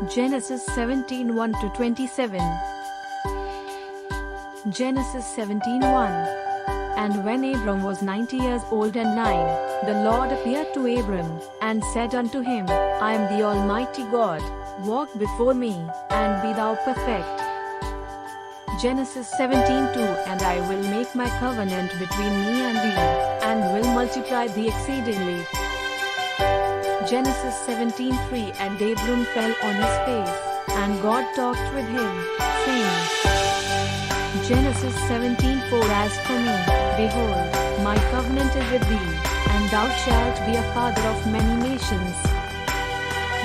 Genesis 17:1-27. Genesis 17:1. And when Abram was 90 years old and 9, the Lord appeared to Abram, and said unto him, I am the Almighty God, walk before me, and be thou perfect. Genesis 17:2. And I will make my covenant between me and thee, and will multiply thee exceedingly. Genesis 17:3. And Abram fell on his face, and God talked with him, saying. Genesis 17:4. As for me, behold, my covenant is with thee, and thou shalt be a father of many nations.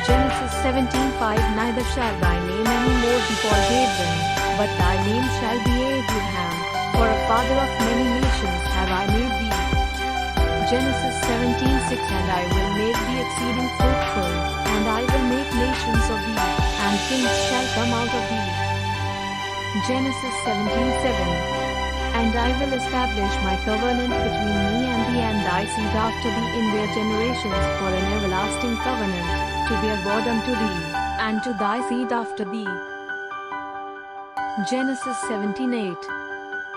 Genesis 17:5. Neither shall thy name any more be called Abram, but thy name shall be Abraham, for a father of many nations have I made thee. Genesis 17:6. And I will make thee exceeding fruitful, and I will make nations of thee, and kings shall come out of thee. Genesis 17:7. And I will establish my covenant between me and thee and thy seed after thee in their generations for an everlasting covenant, to be a God unto thee, and to thy seed after thee. Genesis 17:8.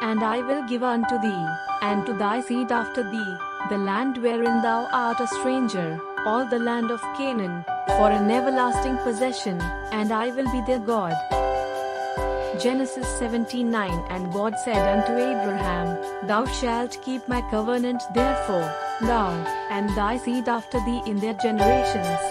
And I will give unto thee, and to thy seed after thee, the land wherein thou art a stranger, all the land of Canaan, for an everlasting possession, and I will be their God. Genesis 17:9. And God said unto Abraham, Thou shalt keep my covenant therefore, thou, and thy seed after thee in their generations.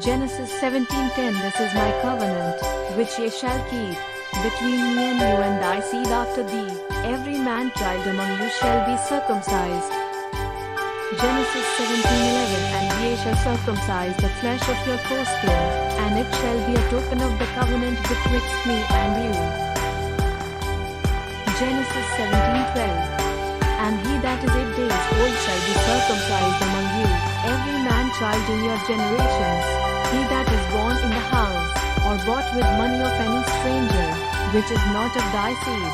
Genesis 17:10. This is my covenant, which ye shall keep, between me and you and thy seed after thee, every man child among you shall be circumcised. Genesis 17:11. And ye shall circumcise the flesh of your foreskin, and it shall be a token of the covenant betwixt me and you. Genesis 17:12. And he that is 8 days old shall be circumcised among you, every man child in your generations, he that is born in the house, or bought with money of any stranger, which is not of thy seed.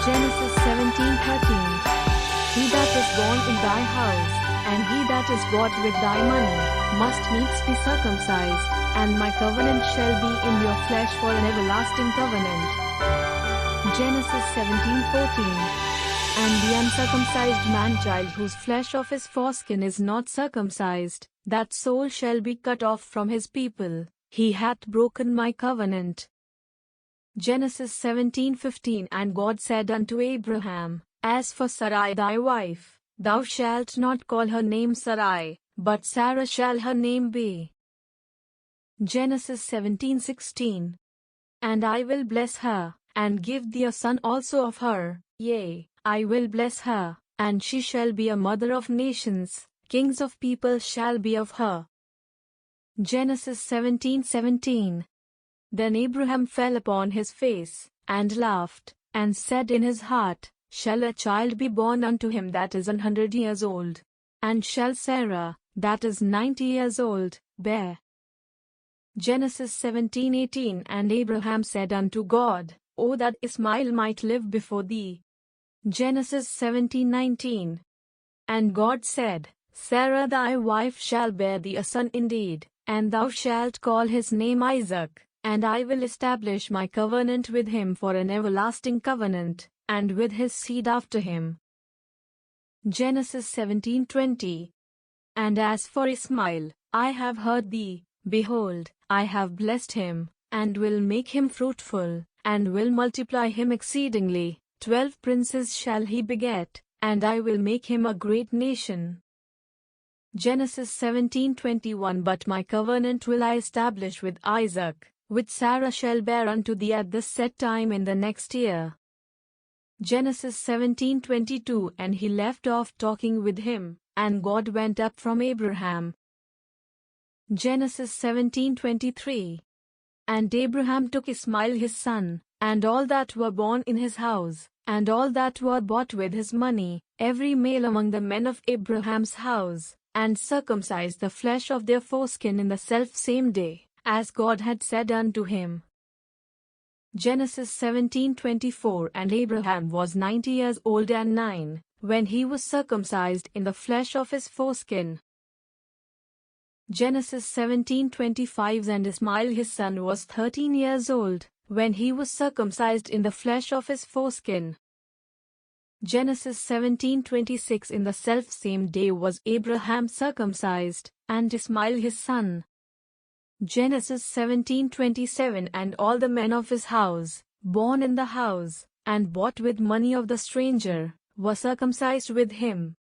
Genesis 17:13. He that is born in thy house, and he that is bought with thy money, must needs be circumcised, and my covenant shall be in your flesh for an everlasting covenant. Genesis 17:14. And the uncircumcised man-child whose flesh of his foreskin is not circumcised, that soul shall be cut off from his people, he hath broken my covenant. Genesis 17:15. And God said unto Abraham, As for Sarai thy wife, thou shalt not call her name Sarai, but Sarah shall her name be. Genesis 17:16. And I will bless her, and give thee a son also of her, yea, I will bless her, and she shall be a mother of nations, kings of people shall be of her. Genesis 17:17. Then Abraham fell upon his face, and laughed, and said in his heart, Shall a child be born unto him that is 100 years old? And shall Sarah, that is 90 years old, bear? Genesis 17:18. And Abraham said unto God, O that Ishmael might live before thee. Genesis 17:19. And God said, Sarah thy wife shall bear thee a son indeed, and thou shalt call his name Isaac, and I will establish my covenant with him for an everlasting covenant, and with his seed after him. Genesis 17:20. And as for Ishmael, I have heard thee, behold, I have blessed him, and will make him fruitful, and will multiply him exceedingly, 12 princes shall he beget, and I will make him a great nation. Genesis 17:21. But my covenant will I establish with Isaac, which Sarah shall bear unto thee at this set time in the next year. Genesis 17:22. And he left off talking with him, and God went up from Abraham. Genesis 17:23. And Abraham took Ishmael his son, and all that were born in his house, and all that were bought with his money, every male among the men of Abraham's house, and circumcised the flesh of their foreskin in the selfsame day, as God had said unto him. Genesis 17:24. And Abraham was 90 years old and 9, when he was circumcised in the flesh of his foreskin. Genesis 17:25. And Ismail his son was 13 years old when he was circumcised in the flesh of his foreskin. Genesis 17:26. In the selfsame day was Abraham circumcised, and Ismail his son. Genesis 17:27. And all the men of his house, born in the house, and bought with money of the stranger, were circumcised with him.